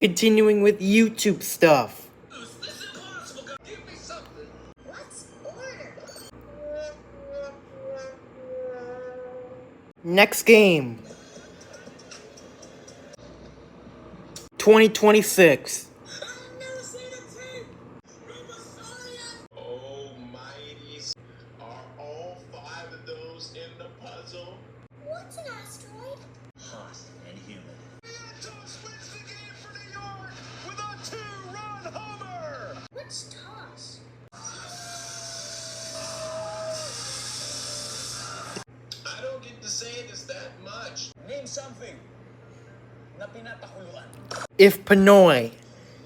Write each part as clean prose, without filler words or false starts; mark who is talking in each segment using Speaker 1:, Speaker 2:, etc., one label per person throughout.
Speaker 1: Continuing with YouTube stuff.
Speaker 2: This is impossible. Give me something.
Speaker 3: What's order?
Speaker 1: Next game. 2026.
Speaker 2: I've never seen a team. Almighties. Are all 5 of those in the puzzle?
Speaker 3: What's an asteroid?
Speaker 4: Hot and humid.
Speaker 2: Toss wins the game for New York with a 2-run homer.
Speaker 3: What's toss?
Speaker 2: I don't get to say this that much.
Speaker 4: Name something na pinatakuluan.
Speaker 1: If Pinoy.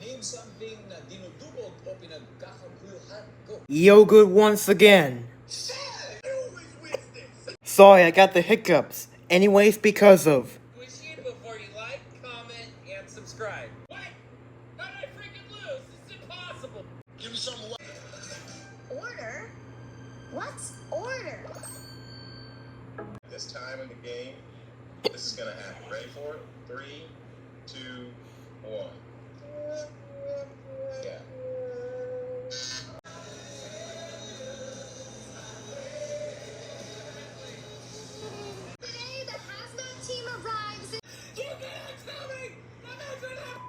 Speaker 4: Name something na dinudubog o pinagkakaguluhan. Go.
Speaker 1: Yogurt once again.
Speaker 2: I always win this.
Speaker 1: Sorry, I got the hiccups. Anyways, because of.
Speaker 5: Wish you before you like, comment, and subscribe. What? How did I freaking lose? This is impossible.
Speaker 2: Give me some.
Speaker 3: Order? What's order?
Speaker 2: This time in the game, this is gonna happen. Ready for it? 3, 2, 1. Yeah.
Speaker 3: Today the hazmat team arrives in...
Speaker 5: You cannot tell me! I'm not gonna have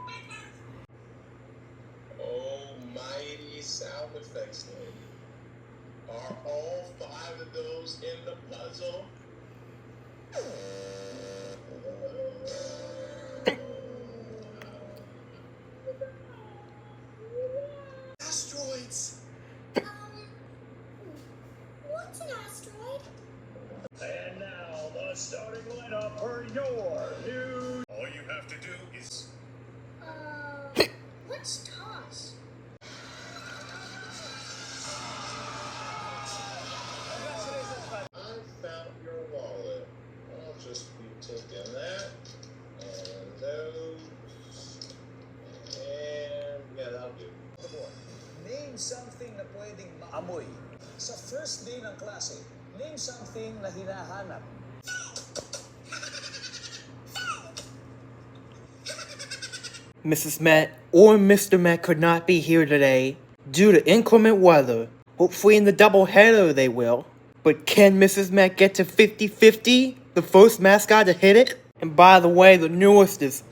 Speaker 2: Almighty sound effects lady. Are all 5 of those in the puzzle? Asteroids.
Speaker 3: What's an asteroid?
Speaker 4: And now the starting lineup for your new.
Speaker 2: All you have to do is
Speaker 3: What's toss?
Speaker 2: I found your wallet. I'll just be taking that and those. And yeah, that'll do.
Speaker 4: Name something na pwedeng maamoy. Sa first day ng klase, name something na hinahanap.
Speaker 1: Mrs. Matt or Mr. Matt could not be here today due to inclement weather. Hopefully in the doubleheader they will. But can Mrs. Matt get to 50-50? The first mascot to hit it? And by the way, the newest is